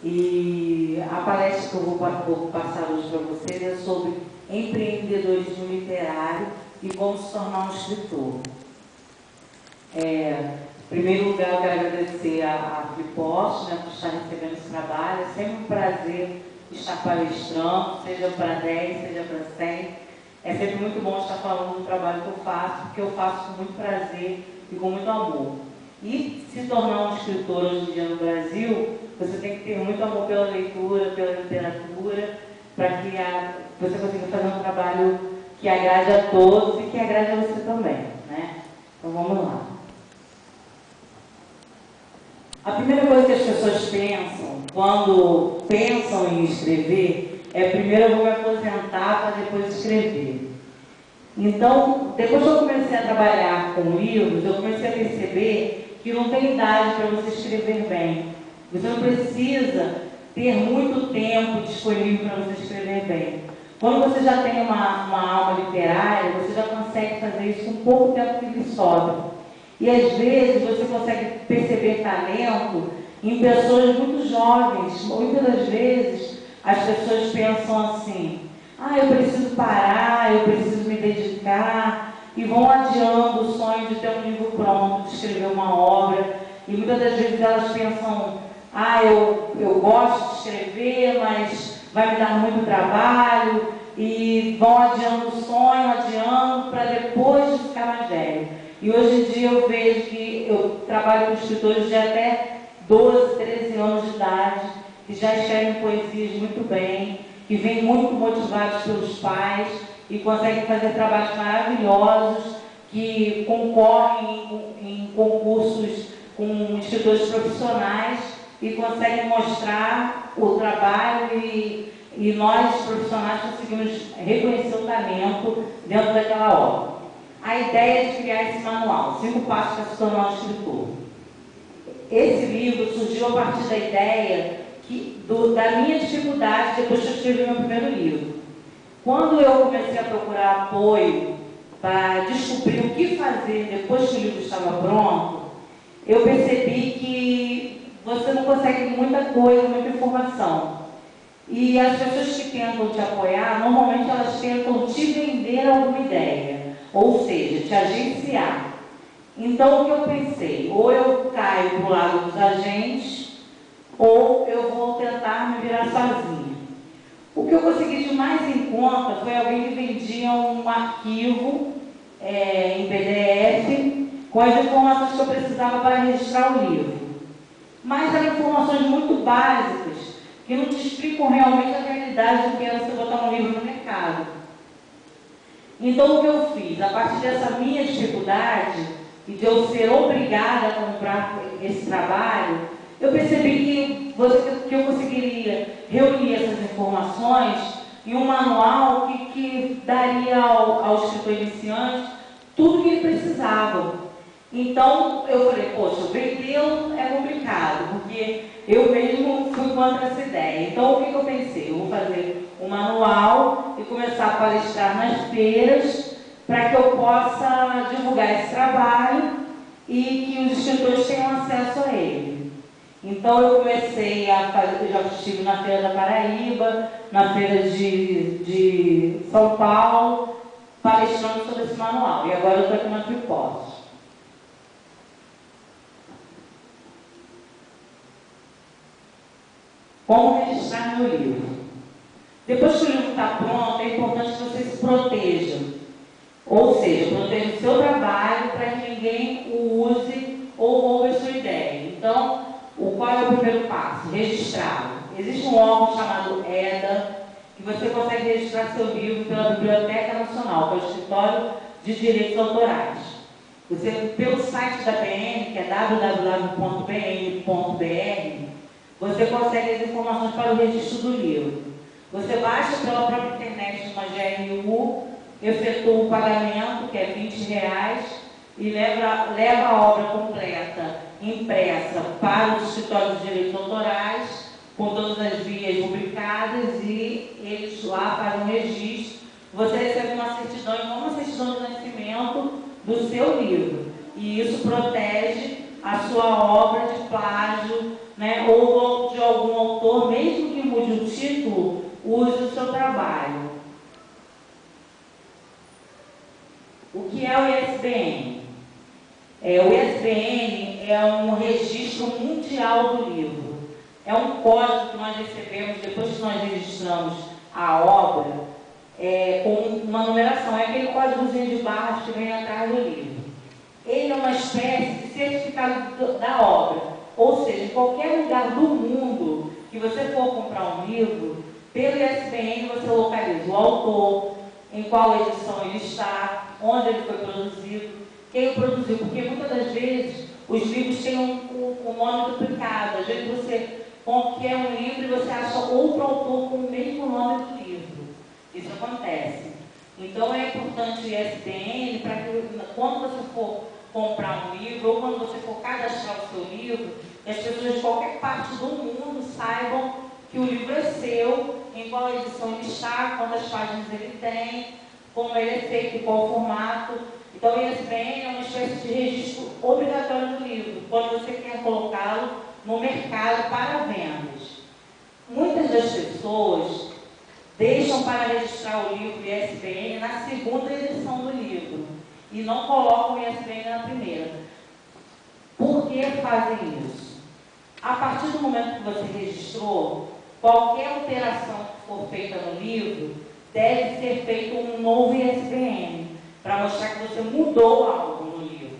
E a palestra que eu vou passar hoje para vocês é sobre empreendedorismo literário e como se tornar um escritor. Em primeiro lugar, eu quero agradecer a Flipos, por estar recebendo esse trabalho. É sempre um prazer estar palestrando, seja para 10, seja para 100. É sempre muito bom estar falando do trabalho que eu faço, porque eu faço com muito prazer e com muito amor. E se tornar um escritor hoje em dia no Brasil, você tem que ter muito amor pela leitura, pela literatura, para que você consiga fazer um trabalho que agrade a todos e que agrade a você também, né? Então vamos lá. A primeira coisa que as pessoas pensam, quando pensam em escrever, é primeiro eu vou me aposentar para depois escrever. Então, depois que eu comecei a trabalhar com livros, eu comecei a perceber que não tem idade para você escrever bem. Você não precisa ter muito tempo disponível para você escrever bem. Quando você já tem uma alma literária, você já consegue fazer isso com pouco tempo que lhe sobra. E às vezes você consegue perceber talento em pessoas muito jovens. Muitas das vezes as pessoas pensam assim: eu preciso parar, eu preciso me dedicar, e vão adiando o sonho de ter um livro pronto, de escrever uma obra. E muitas das vezes elas pensam: eu gosto de escrever, mas vai me dar muito trabalho, e vão adiando o sonho, adiando, para depois de ficar mais velho. E hoje em dia eu vejo que eu trabalho com escritores de até 12, 13 anos de idade, que já escrevem poesias muito bem, que vêm muito motivados pelos pais e conseguem fazer trabalhos maravilhosos, que concorrem em concursos com escritores profissionais e conseguem mostrar o trabalho e nós, profissionais, conseguimos reconhecer o talento dentro daquela obra. A ideia é de criar esse manual, 5 passos para se tornar um escritor. Esse livro surgiu a partir da ideia da minha dificuldade depois que eu escrevi meu primeiro livro. Quando eu comecei a procurar apoio para descobrir o que fazer depois que o livro estava pronto, eu percebi que você não consegue muita coisa, muita informação. E as pessoas que tentam te apoiar, normalmente elas tentam te vender alguma ideia, ou seja, te agenciar. Então o que eu pensei? Ou eu caio para o lado dos agentes, ou eu vou tentar me virar sozinha. O que eu consegui de mais em conta foi alguém que vendia um arquivo em PDF com as informações que eu precisava para registrar o livro. Mas eram informações muito básicas, que não te explicam realmente a realidade do que é você botar um livro no mercado. Então o que eu fiz? A partir dessa minha dificuldade e de eu ser obrigada a comprar esse trabalho, eu percebi que eu conseguiria reunir essas informações em um manual que daria ao escritor iniciante tudo o que ele precisava. Então eu falei: poxa, vendê-lo é complicado, porque eu mesmo fui contra essa ideia. Então o que eu pensei? Eu vou fazer um manual e começar a palestrar nas feiras para que eu possa divulgar esse trabalho e que os escritores tenham acesso a ele. Então eu comecei a fazer, eu já estive na Feira da Paraíba, na Feira de São Paulo, palestrando sobre esse manual. E agora eu estou aqui na Flipos. Como registrar meu livro? Depois que o livro está pronto, é importante que você se proteja. Ou seja, proteja o seu trabalho para que ninguém o use ou roube a sua ideia. Então, qual é o primeiro passo? Registrá-lo. Existe um órgão chamado EDA, que você consegue registrar seu livro pela Biblioteca Nacional, que é o Escritório de Direitos Autorais. Você, pelo site da BN, que é www.bn.br, você consegue as informações para o registro do livro. Você baixa pela própria internet uma GRU, efetua o pagamento, que é R$20, e leva a obra completa, impressa, para o Escritório de Direitos Autorais, com todas as vias rubricadas, e eles lá fazem um registro. Você recebe uma certidão, igual uma certidão de nascimento do seu livro. E isso protege a sua obra de plágio, ou de algum autor O que é o ISBN? O ISBN é um registro mundial do livro. É um código que nós recebemos depois que nós registramos a obra, com uma numeração. É aquele códigozinho de barras que vem atrás do livro. Ele é uma espécie de certificado da obra. Ou seja, em qualquer lugar do mundo que você for comprar um livro, pelo ISBN você localiza o autor, em qual edição ele está, onde ele foi produzido, quem o produziu, porque muitas das vezes os livros têm um nome duplicado. Às vezes você quer um livro e você acha outro autor com o mesmo nome do livro. Isso acontece. Então é importante o ISBN para que quando você for comprar um livro ou quando você for cadastrar o seu livro, as pessoas de qualquer parte do mundo saibam que o livro é seu, em qual edição ele está, quantas páginas ele tem, como ele é feito, qual o formato. Então, o ISBN é uma espécie de registro obrigatório do livro, quando você quer colocá-lo no mercado para vendas. Muitas das pessoas deixam para registrar o livro ISBN na segunda edição do livro e não colocam o ISBN na primeira. Por que fazem isso? A partir do momento que você registrou, qualquer alteração que for feita no livro deve ser feito um novo ISBN, para mostrar que você mudou algo no livro.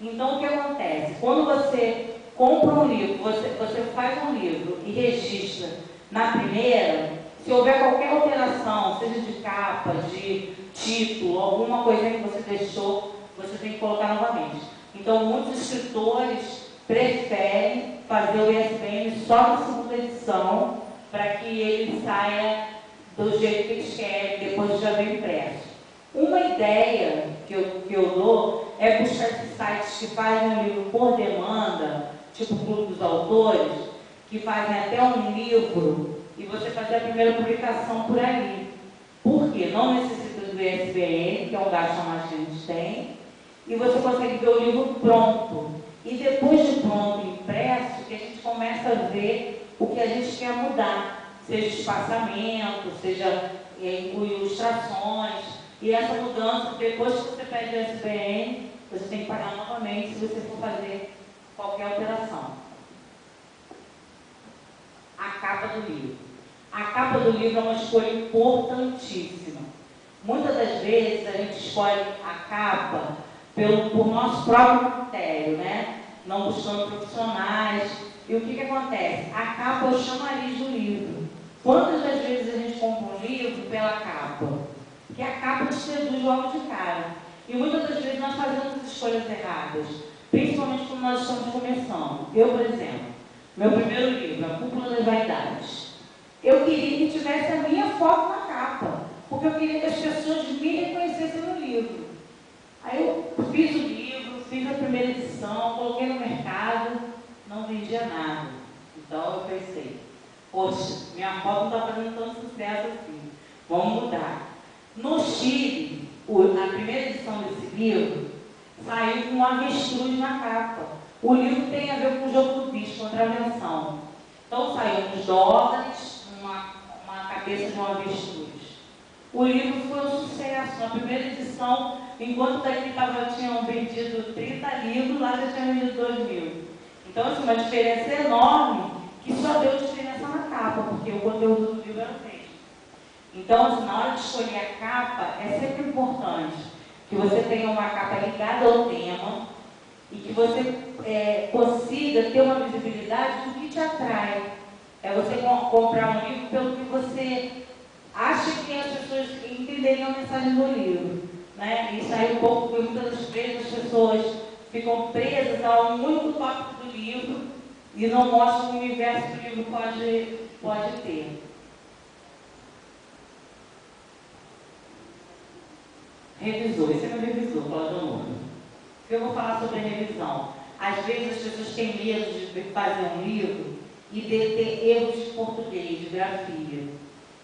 Então, o que acontece? Quando você compra um livro, você faz um livro e registra na primeira, se houver qualquer alteração, seja de capa, de título, alguma coisa que você deixou, você tem que colocar novamente. Então, muitos escritores preferem fazer o ISBN só na segunda edição, para que ele saia do jeito que eles querem, depois já vem impresso. Uma ideia que eu dou é buscar esses sites que fazem um livro por demanda, tipo o Clube dos Autores, que fazem até um livro e você fazer a primeira publicação por ali. Por quê? Não necessita do ISBN, que é um gasto a mais que a gente tem, e você consegue ver o livro pronto. E depois de pronto, impresso, que a gente começa a ver o que a gente quer mudar, seja espaçamento, seja ilustrações. E essa mudança, depois que você pede o ISBN, você tem que pagar novamente se você for fazer qualquer alteração. A capa do livro. A capa do livro é uma escolha importantíssima. Muitas das vezes a gente escolhe a capa por nosso próprio critério, né? Não buscando profissionais. E o que acontece? A capa é o chamariz do livro. Quantas das vezes a gente compra um livro pela capa? Porque a capa te seduz logo de cara. E muitas das vezes nós fazemos escolhas erradas, principalmente quando nós estamos começando. Eu, por exemplo, meu primeiro livro, A Cúpula das Vaidades, eu queria que tivesse a minha foto na capa, porque eu queria que as pessoas me reconhecessem no livro. Aí eu fiz o livro, fiz a primeira edição, coloquei no mercado, não vendia nada. Então eu pensei, poxa, minha foto não está fazendo tanto sucesso assim, vamos mudar. No Chile, a primeira edição desse livro saiu com um avestruz na capa. O livro tem a ver com o jogo do bicho, contravenção. Então saiu uns dólares, uma cabeça de um avestruz. O livro foi um sucesso. Na primeira edição, enquanto daqui tinham vendido 30 livros, lá já tinham vendido 2.000. Então, assim, uma diferença enorme, que só deu diferença na capa, porque o conteúdo do livro era o mesmo. Então, assim, na hora de escolher a capa, é sempre importante que você tenha uma capa ligada ao tema e que você consiga ter uma visibilidade do que te atrai. É você comprar um livro pelo que você acha que as pessoas entenderiam a mensagem do livro, né? Isso aí um pouco, porque muitas vezes as pessoas ficam presas a um único tópico do livro e não mostram o universo que o livro pode ter. Revisor, esse é meu revisor, Cláudio Nuno. Eu vou falar sobre a revisão. Às vezes as pessoas têm medo de fazer um livro e de ter erros de português, de grafia.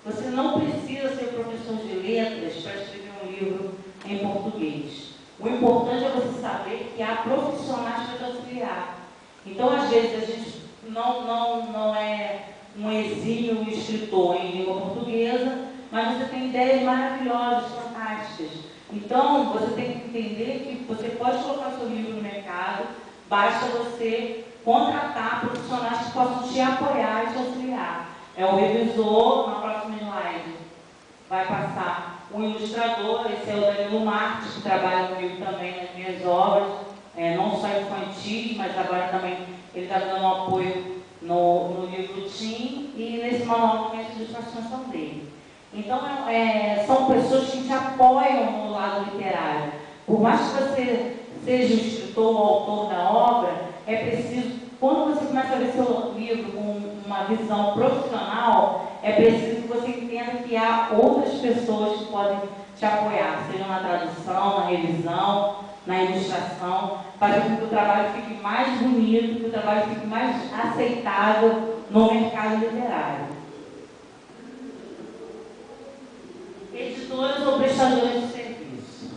Você não precisa ser professor de letras para escrever um livro em português. O importante é você saber que há profissionais para te auxiliar. Então, às vezes, a gente não é um exímio escritor em língua portuguesa, mas você tem ideias maravilhosas, fantásticas. Então, você tem que entender que você pode colocar seu livro no mercado, basta você contratar profissionais que possam te apoiar e te auxiliar. É o revisor, na próxima slide, vai passar um ilustrador, esse é o Danilo Marques, que trabalha comigo também nas minhas obras, não só infantis, mas agora também ele está dando um apoio no livro Tim e nesse manual também as ilustrações são dele. Então, são pessoas que te apoiam no lado literário. Por mais que você seja o escritor ou autor da obra, é preciso, quando você começa a ver seu livro com uma visão profissional, é preciso que você entenda que há outras pessoas que podem te apoiar, seja na tradução, na revisão, na ilustração, fazer com que o trabalho fique mais bonito, que o trabalho fique mais aceitável no mercado literário. Editoras ou prestadores de serviço.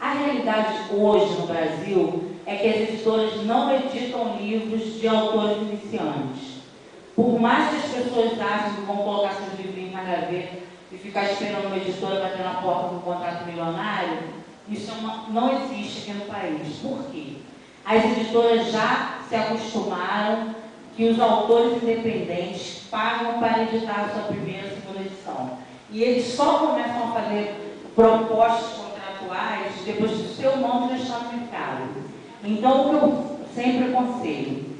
A realidade hoje no Brasil é que as editoras não editam livros de autores iniciantes. Por mais que as pessoas achem que vão colocar seus livrinhos na gaveta e ficar esperando uma editora bater na porta com um contrato milionário, isso não existe aqui no país. Por quê? As editoras já se acostumaram que os autores independentes pagam para editar a sua primeira e segunda edição. E eles só começam a fazer propostas contratuais depois que o seu nome já está no mercado. Então, o que eu sempre aconselho,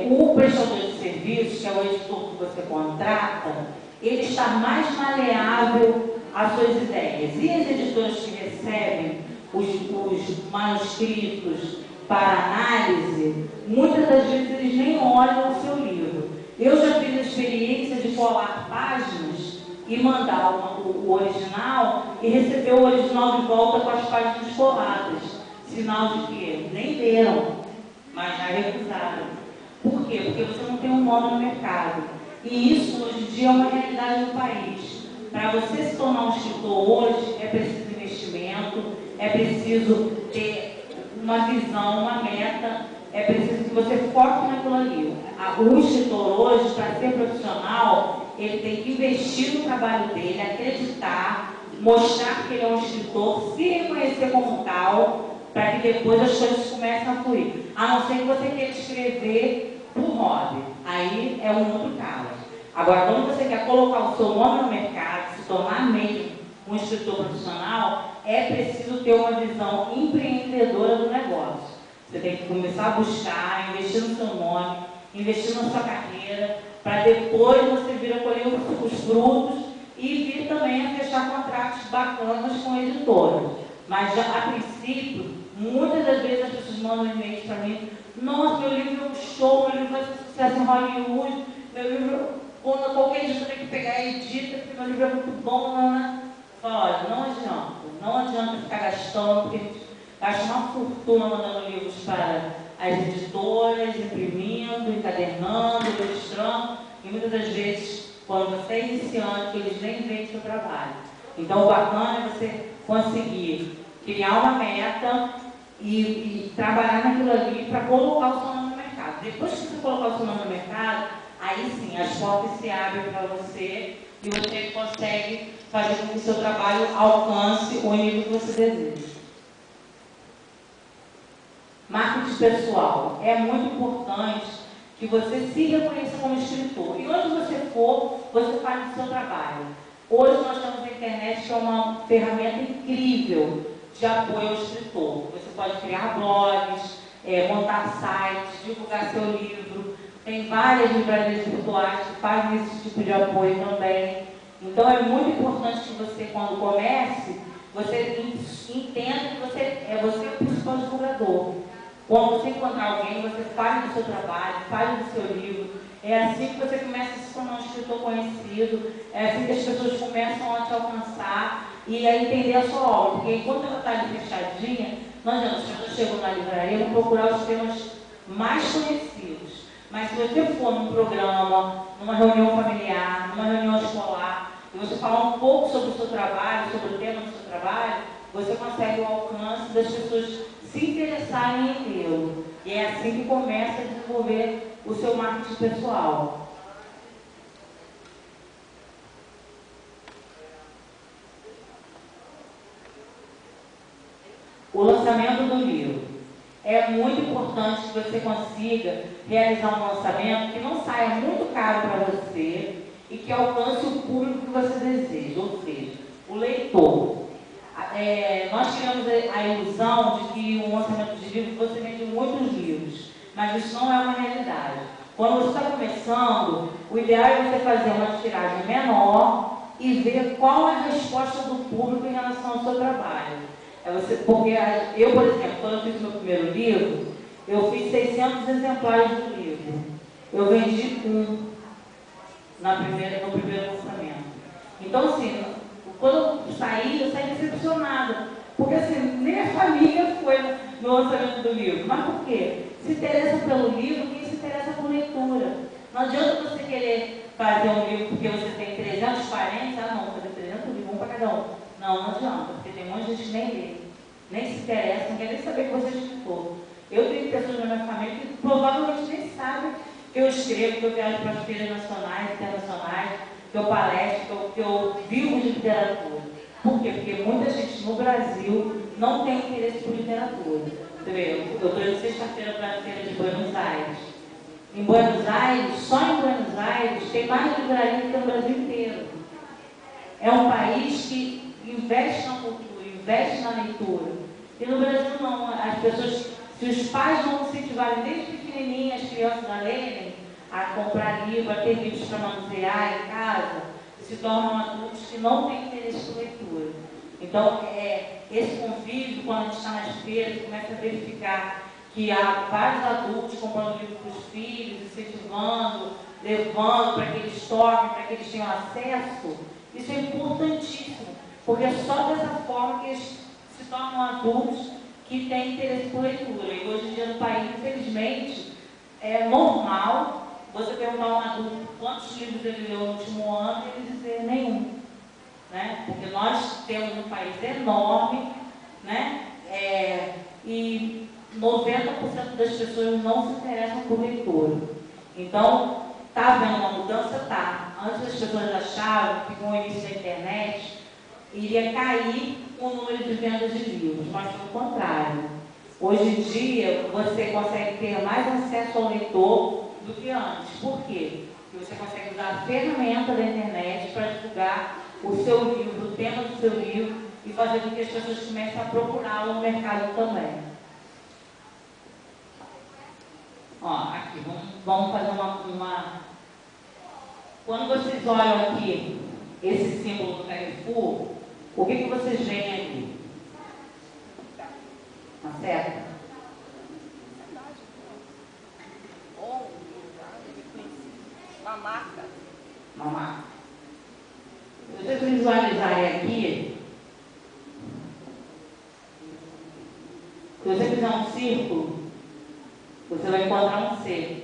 o prestador de serviços, que é o editor que você contrata, ele está mais maleável às suas ideias. E as editoras que recebem os manuscritos para análise, muitas das vezes eles nem olham o seu livro. Eu já fiz a experiência de colar páginas e mandar o original e receber o original de volta com as páginas coladas. Sinal de que nem leram, mas já recusaram. Por quê? Porque você não tem um nome no mercado. E isso hoje em dia é uma realidade no país. Para você se tornar um escritor hoje, é preciso investimento, é preciso ter uma visão, uma meta, é preciso que você foque naquilo ali. O escritor hoje, para ser profissional, ele tem que investir no trabalho dele, acreditar, mostrar que ele é um escritor, se reconhecer como tal, para que depois as coisas comecem a fluir. A não ser que você queira escrever por hobby. Aí é um outro caso. Agora, quando você quer colocar o seu nome no mercado, se tornar mesmo um escritor profissional, é preciso ter uma visão empreendedora do negócio. Você tem que começar a buscar, investir no seu nome, investir na sua carreira, para depois você vir a colher os frutos e vir também a fechar contratos bacanas com editoras. Mas, já, a princípio, muitas das vezes as pessoas mandam e-mails para mim: nossa, meu livro é um show, meu livro vai ser sucesso em Hollywood, meu livro, quando qualquer editor tem que pegar e edita, porque meu livro é muito bom, né? Olha, não adianta ficar gastando, porque a gente gasta uma fortuna mandando livros para as editoras, imprimindo, encadernando, ilustrando, e muitas das vezes, quando você é iniciante, eles nem veem o seu trabalho. Então, o bacana é você conseguir criar uma meta e trabalhar naquilo ali para colocar o seu nome no mercado. Depois que você colocar o seu nome no mercado, aí sim, as portas se abrem para você e você consegue fazer com que o seu trabalho alcance o nível que você deseja. Marketing pessoal. É muito importante que você se reconheça como escritor. E onde você for, você faz o seu trabalho. Hoje nós temos a internet, que é uma ferramenta incrível de apoio ao escritor. Você pode criar blogs, montar sites, divulgar seu livro. Tem várias livrarias virtuais que fazem esse tipo de apoio também. Então é muito importante que você, quando comece, você entenda que você é o principal divulgador. Quando você encontrar alguém, você fale do seu trabalho, fale do seu livro. É assim que você começa a se tornar um escritor conhecido, é assim que as pessoas começam a te alcançar e a entender a sua obra. Porque enquanto ela está ali fechadinha, não adianta, as pessoas chegam na livraria e vão procurar os temas mais conhecidos. Mas se você for num programa, numa reunião familiar, numa reunião escolar, e você falar um pouco sobre o seu trabalho, sobre o tema do seu trabalho, você consegue o alcance das pessoas se interessarem em tê-lo. E é assim que começa a desenvolver o seu marketing pessoal. o lançamento do livro. É muito importante que você consiga realizar um lançamento que não saia muito caro para você e que alcance o público que você deseja, ou seja, o leitor. Nós tivemos a ilusão de que um lançamento de livro você vende muitos livros, mas isso não é uma realidade. Quando você está começando, o ideal é você fazer uma tiragem menor e ver qual é a resposta do público em relação ao seu trabalho. Porque eu, por exemplo, quando eu fiz o meu primeiro livro, eu fiz 600 exemplares do livro. Eu vendi um no primeiro lançamento. Então, assim, quando eu saí decepcionada. Porque, assim, nem a família foi no lançamento do livro. Mas por quê? Se interessa pelo livro, quem se interessa por leitura. Não adianta você querer fazer um livro porque você tem 340, não, vou fazer 300 livros, um para cada um. Não adianta, porque tem um monte de gente que nem lê, nem se interessa, não quer nem saber que você escritor. Eu tenho pessoas na minha família que provavelmente nem sabem que eu escrevo, que eu viajo para as feiras nacionais, internacionais, que eu palestro, que eu vivo de literatura. Por quê? Porque muita gente no Brasil não tem interesse por literatura. Você vê, eu estou indo sexta-feira para a feira de Buenos Aires. Em Buenos Aires, só em Buenos Aires, tem mais livraria que no Brasil inteiro. É um país que investe na cultura, investe na leitura. E no Brasil não, as pessoas, se os pais não incentivarem desde pequenininhas as crianças a lerem, a comprar livro, a ter livros para manusear em casa, se tornam adultos que não têm interesse por leitura. Então, esse convívio, quando a gente está nas feiras, começa a verificar que há vários adultos comprando livro para os filhos, incentivando, levando para que eles toquem, para que eles tenham acesso. Isso é importantíssimo, porque é só dessa forma que eles se tornam adultos que têm interesse por leitura. E hoje em dia no país, infelizmente, é normal você perguntar a um adulto quantos livros ele leu no último ano e ele dizer nenhum. Né? Porque nós temos um país enorme, né? E 90% das pessoas não se interessam por leitura. Então, está havendo uma mudança? Tá. Antes as pessoas achavam que com o início da internet iria cair o número de vendas de livros, mas pelo contrário. Hoje em dia, você consegue ter mais acesso ao leitor do que antes. Por quê? Porque você consegue usar a ferramenta da internet para divulgar o seu livro, o tema do seu livro, e fazer com que as pessoas comecem a procurá-lo no mercado também. Ó, aqui, vamos fazer uma... Quando vocês olham aqui esse símbolo do Carrefour, o que vocês veem aqui? Tá certo? Uma marca. Uma marca. Se vocês visualizarem aqui, se você fizer um círculo, você vai encontrar um C.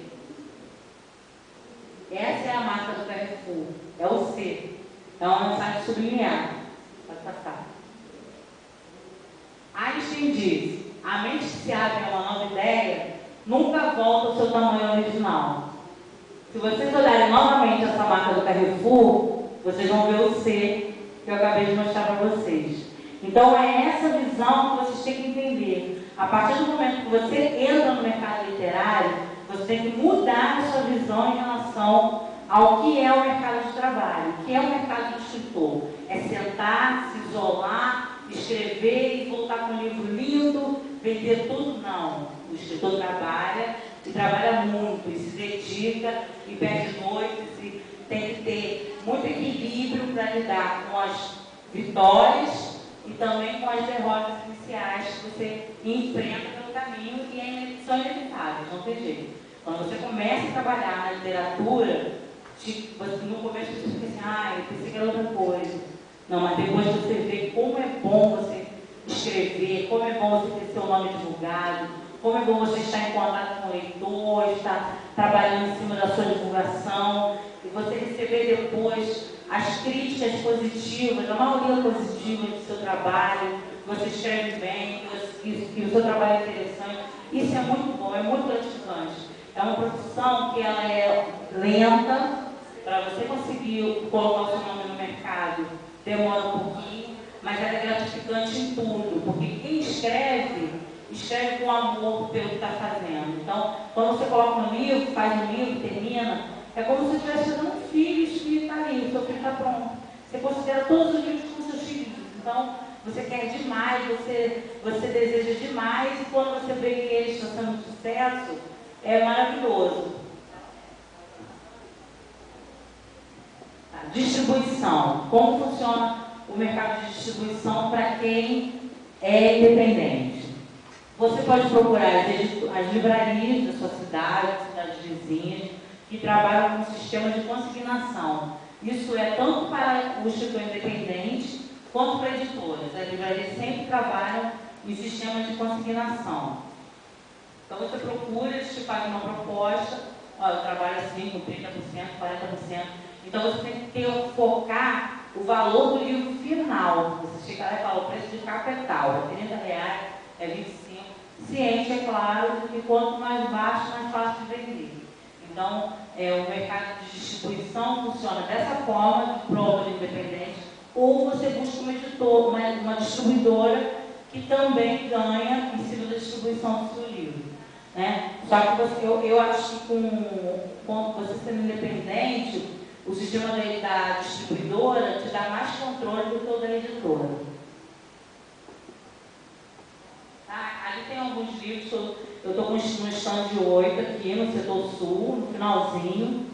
Essa é a marca do Carrefour, é o C. É uma mensagem sublinhada. Pode passar. Einstein diz: a mente que se abre a uma nova ideia nunca volta ao seu tamanho original. Se vocês olharem novamente essa marca do Carrefour, vocês vão ver o C que eu acabei de mostrar para vocês. Então é essa visão que vocês têm que entender. A partir do momento que você entra no mercado literário, você tem que mudar a sua visão em relação ao que é o mercado de trabalho, o que é o mercado do escritor. É sentar, se isolar, escrever e voltar com um livro lindo, vender tudo? Não. O escritor trabalha, e trabalha muito, e se dedica, e perde noites, e tem que ter muito equilíbrio para lidar com as vitórias e também com as derrotas iniciais que você enfrenta pelo caminho e são inevitáveis, não tem jeito. Quando você começa a trabalhar na literatura, no começo você fica assim, eu pensei que era outra coisa. Não, mas depois você vê como é bom você escrever, como é bom você ter seu nome divulgado, como é bom você estar em contato com o leitor, estar trabalhando em cima da sua divulgação, e você receber depois as críticas positivas, a maioria positiva do seu trabalho, que você escreve bem, que o seu trabalho é interessante. Isso é muito bom, é muito gratificante. É uma profissão que ela é lenta, para você conseguir colocar o seu nome no mercado, demora um pouquinho, mas ela é gratificante em tudo, porque quem escreve escreve com amor pelo que está fazendo. Então, quando você coloca um livro, faz um livro, termina, é como se você estivesse fazendo um filho, e o filho está ali, o seu filho está pronto. Você considera todos os livros como seus filhos. Então, você quer demais, você deseja demais, e quando você vê que eles estão sendo um sucesso, é maravilhoso. Distribuição. Como funciona o mercado de distribuição para quem é independente? Você pode procurar as livrarias da sua cidade, cidades vizinhas, que trabalham com sistema de consignação. Isso é tanto para o escritor independente, quanto para editoras. As livrarias sempre trabalham em sistemas de consignação. Então você procura, eles te fazem uma proposta, ó, eu trabalho assim com 30%, 40%. Então você tem que focar o valor do livro final. Você chega lá e fala, o preço de capa é tal, é R$30, é 25. Ciente, é claro, de que quanto mais baixo, mais fácil de vender. Então, o mercado de distribuição funciona dessa forma, de prova de independente, ou você busca um editor, uma distribuidora que também ganha em cima da distribuição do seu livro. Né? Só que eu acho que com você sendo independente, o sistema da distribuidora te dá mais controle do que o da editora. Tá? Ali tem alguns livros, eu estou no stand 8 aqui no setor sul, no finalzinho.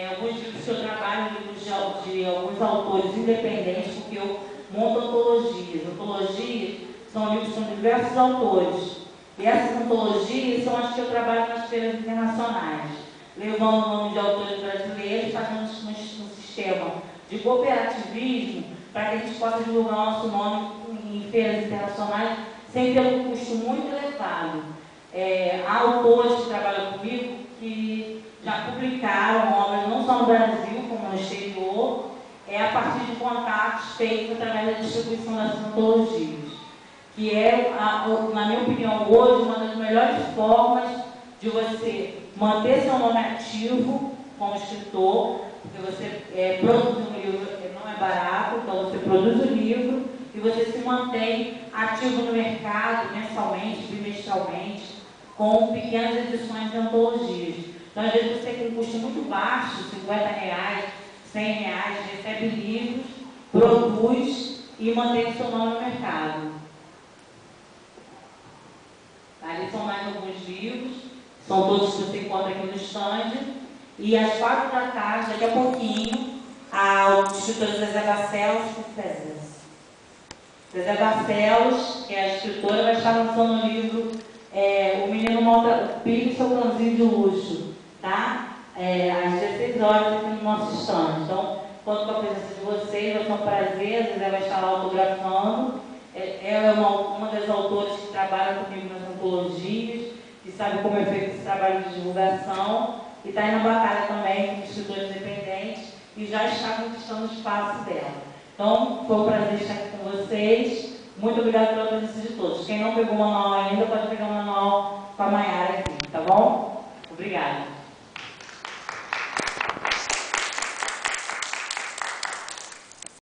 Alguns livros que eu trabalho, livros de alguns autores independentes, porque eu monto antologias. Antologias são livros com diversos autores. E essas antologias são as que eu trabalho nas feiras internacionais, levando o nome de autores brasileiros, fazendo um sistema de cooperativismo para que a gente possa divulgar o nosso nome em feiras internacionais sem ter um custo muito elevado. Há autores que trabalham comigo que já publicaram obras não só no Brasil, como no exterior, a partir de contatos feitos através da distribuição dessas antologias, que na minha opinião, hoje, uma das melhores formas de você manter seu nome ativo como escritor, porque você produz um livro que não é barato, então você produz o livro e você se mantém ativo no mercado mensalmente, bimestralmente, com pequenas edições de antologias. Então, às vezes, você tem um custo muito baixo, R$50, R$100, recebe livros, produz e mantém o seu nome no mercado. Ali são mais alguns livros, são todos que você encontra aqui no stand. E às 4 da tarde, daqui a pouquinho, o escritor Zezé Barcelos, Zezé Barcelos, que é a escritora, vai estar lançando um livro, O Menino Malta Pico e Seu Cãozinho de Luxo, tá? Às 16 horas aqui no nosso stand. Então, conto com a presença de vocês, vai ser um prazer, a Zezé vai estar lá autografando. Ela é uma das autoras que trabalha comigo nas antologias, que sabe como é feito esse trabalho de divulgação, e está aí na batalha também com escritores independentes, e já está conquistando o espaço dela. Então, foi um prazer estar aqui com vocês. Muito obrigada pela presença de todos. Quem não pegou o manual ainda, pode pegar o manual com a Maiara aqui, tá bom? Obrigada.